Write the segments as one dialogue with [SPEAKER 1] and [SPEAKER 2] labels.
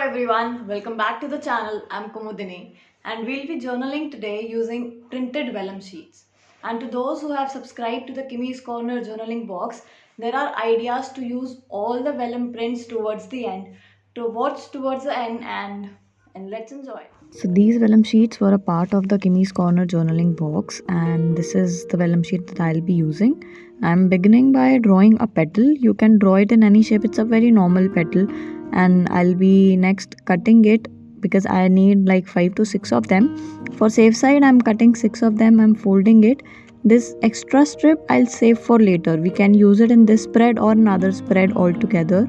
[SPEAKER 1] everyone, welcome back to the channel. I'm Kumudini and we'll be journaling today using printed vellum sheets. And to those who have subscribed to the Kimmy's Corner journaling box, there are ideas to use all the vellum prints towards the end, towards the end and let's enjoy. So these vellum sheets were a part of the Kimmy's Corner journaling box and this is the vellum sheet that I'll be using. I'm beginning by drawing a petal. You can draw it in any shape. It's a very normal petal and I'll be next cutting it because I need like 5 to 6 of them. For safe side, I'm cutting 6 of them. I'm folding it. This extra strip I'll save for later. We can use it in this spread or another spread altogether.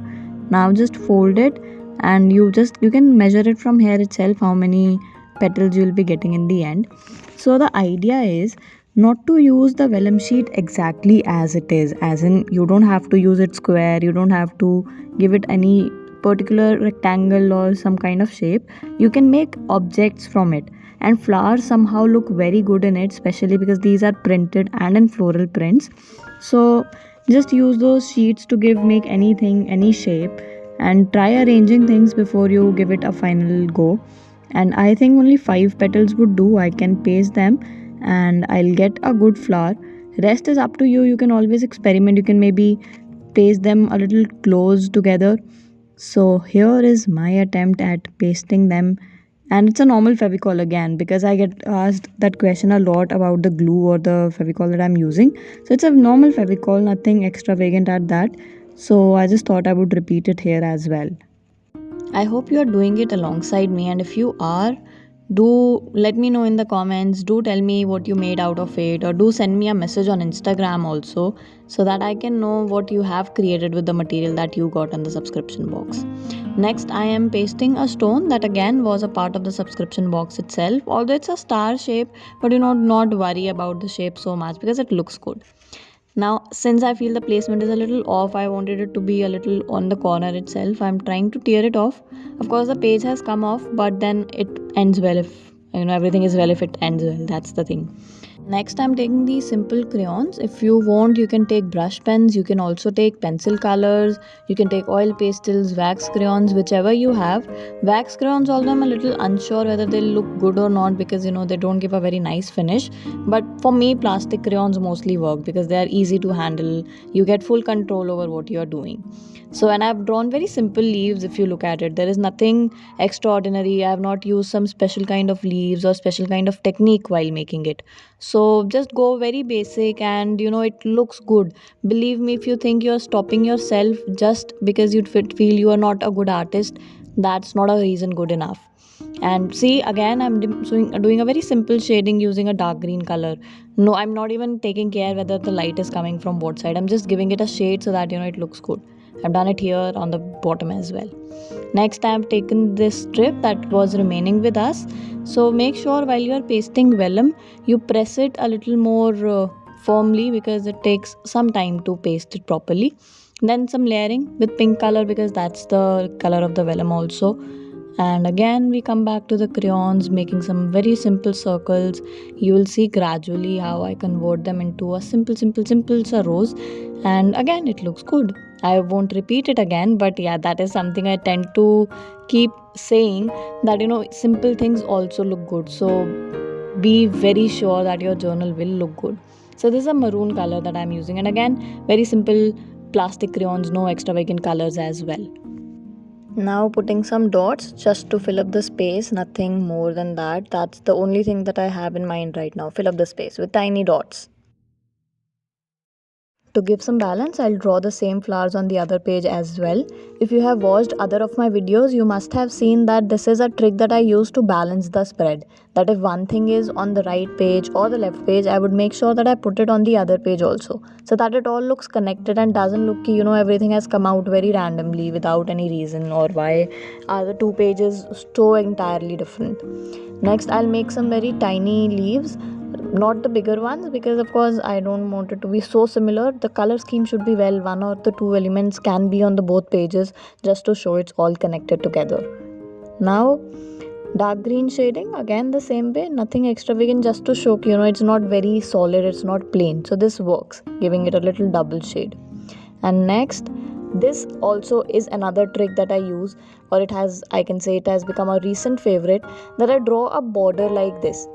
[SPEAKER 1] Now just fold it and you can measure it from here itself how many petals you'll be getting in the end. So the idea is not to use the vellum sheet exactly as it is, as in you don't have to use it square, you don't have to give it any particular rectangle or some kind of shape. You can make objects from it and flowers somehow look very good in it, especially because these are printed and in floral prints. So just use those sheets to make anything, any shape, and try arranging things before you give it a final go. And I think only 5 petals would do. I can paste them and I'll get a good flower. Rest is up to you. You can always experiment. You can maybe paste them a little close together. So here is my attempt at pasting them, and it's a normal Fevicol again because I get asked that question a lot about the glue or the Fevicol that I'm using. So it's a normal Fevicol, nothing extravagant at that. So I just thought I would repeat it here as well. I hope you are doing it alongside me, and if you are, do let me know in the comments. Do tell me what you made out of it, or do send me a message on Instagram also so that I can know what you have created with the material that you got in the subscription box. Next, I am pasting a stone that again was a part of the subscription box itself, although it's a star shape, but not worry about the shape so much because it looks good. Now, since I feel the placement is a little off, I wanted it to be a little on the corner itself. I'm trying to tear it off. Of course, the page has come off, but then it ends well if everything is well if it ends well. That's the thing. Next, I'm taking these simple crayons. If you want, you can take brush pens. You can also take pencil colors. You can take oil pastels, wax crayons, whichever you have. Wax crayons, although I'm a little unsure whether they'll look good or not because they don't give a very nice finish. But for me, plastic crayons mostly work because they are easy to handle. You get full control over what you are doing. So, and I've drawn very simple leaves. If you look at it, there is nothing extraordinary. I have not used some special kind of leaves or special kind of technique while making it. So just go very basic and it looks good. Believe me, if you think you're stopping yourself just because you feel you are not a good artist, that's not a reason good enough. And see, again, I'm doing a very simple shading using a dark green color. No, I'm not even taking care whether the light is coming from what side. I'm just giving it a shade so that it looks good. I've done it here on the bottom as well. Next, I have taken this strip that was remaining with us. So make sure while you are pasting vellum, you press it a little more firmly because it takes some time to paste it properly. Then some layering with pink color because that's the color of the vellum also. And again, we come back to the crayons, making some very simple circles. You will see gradually how I convert them into a simple rose. And again, it looks good. I won't repeat it again, but yeah, that is something I tend to keep saying, that simple things also look good. So be very sure that your journal will look good. So this is a maroon color that I'm using, and again, very simple plastic crayons, no extravagant colors as well. Now putting some dots just to fill up the space, nothing more than that. That's the only thing that I have in mind right now. Fill up the space with tiny dots. To give some balance, I'll draw the same flowers on the other page as well. If you have watched other of my videos, you must have seen that this is a trick that I use to balance the spread. That if one thing is on the right page or the left page, I would make sure that I put it on the other page also. So that it all looks connected and doesn't look, everything has come out very randomly without any reason, or why are the two pages so entirely different. Next, I'll make some very tiny leaves, not the bigger ones, because of course I don't want it to be so similar. The color scheme should be well, one or the two elements can be on the both pages just to show it's all connected together. Now dark green shading, again the same way, nothing extravagant, just to show it's not very solid, it's not plain, so this works, giving it a little double shade. And next, This also is another trick that I use, or I can say it has become a recent favorite, that I draw a border like this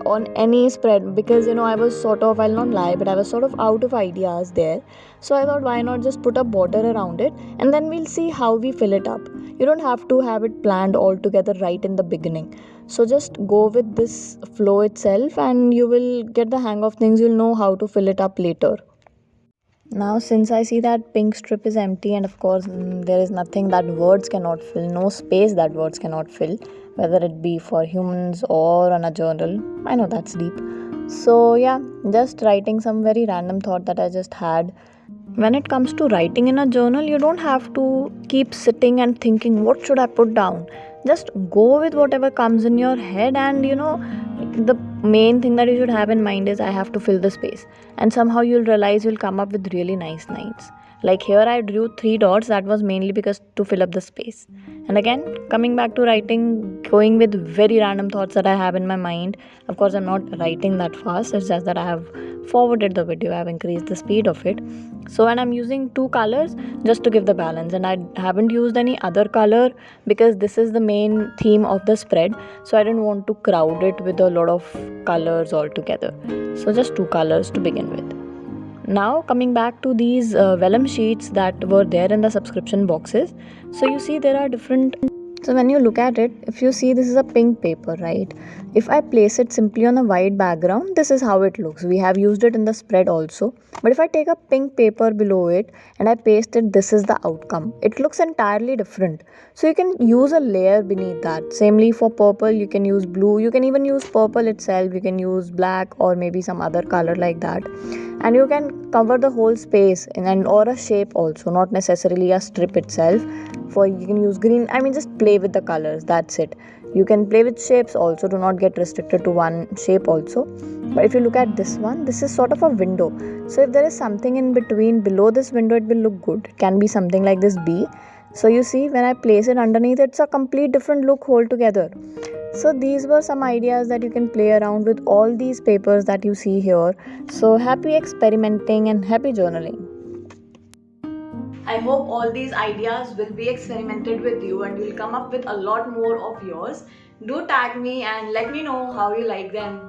[SPEAKER 1] on any spread, because I was sort of, I'll not lie, but I was sort of out of ideas there. So I thought, why not just put a border around it, and then we'll see how we fill it up. You don't have to have it planned all together right in the beginning. So just go with this flow itself, and you will get the hang of things. You'll know how to fill it up later. Now, since I see that pink strip is empty, and of course, there is nothing that words cannot fill, no space that words cannot fill, whether it be for humans or on a journal. I know that's deep. So, yeah, just writing some very random thought that I just had. When it comes to writing in a journal, you don't have to keep sitting and thinking, what should I put down? Just go with whatever comes in your head, and the main thing that you should have in mind is, I have to fill the space, and somehow you'll realize you'll come up with really nice lines. Like here I drew three dots, that was mainly because to fill up the space. And again, coming back to writing, going with very random thoughts that I have in my mind. Of course, I'm not writing that fast, it's just that I have forwarded the video, I have increased the speed of it. So, and I'm using two colors just to give the balance, and I haven't used any other color because this is the main theme of the spread, so I didn't want to crowd it with a lot of colors altogether. So just two colors to begin with. Now coming back to these vellum sheets that were there in the subscription boxes. So you see there are different. So when you look at it, if you see, this is a pink paper, right? If I place it simply on a white background, this is how it looks. We have used it in the spread also. But if I take a pink paper below it and I paste it, this is the outcome. It looks entirely different. So you can use a layer beneath that. Samely for purple, you can use blue. You can even use purple itself. You can use black or maybe some other color like that. And you can cover the whole space or a shape also, not necessarily a strip itself. For you can use green, just play with the colors, that's it. You can play with shapes also, do not get restricted to one shape also. But if you look at this one, this is sort of a window. So if there is something in between below this window, it will look good. It can be something like this bee. So you see, when I place it underneath, it's a complete different look altogether. So these were some ideas that you can play around with all these papers that you see here. So happy experimenting and happy journaling. I hope all these ideas will be experimented with you and you'll come up with a lot more of yours. Do tag me and let me know how you like them.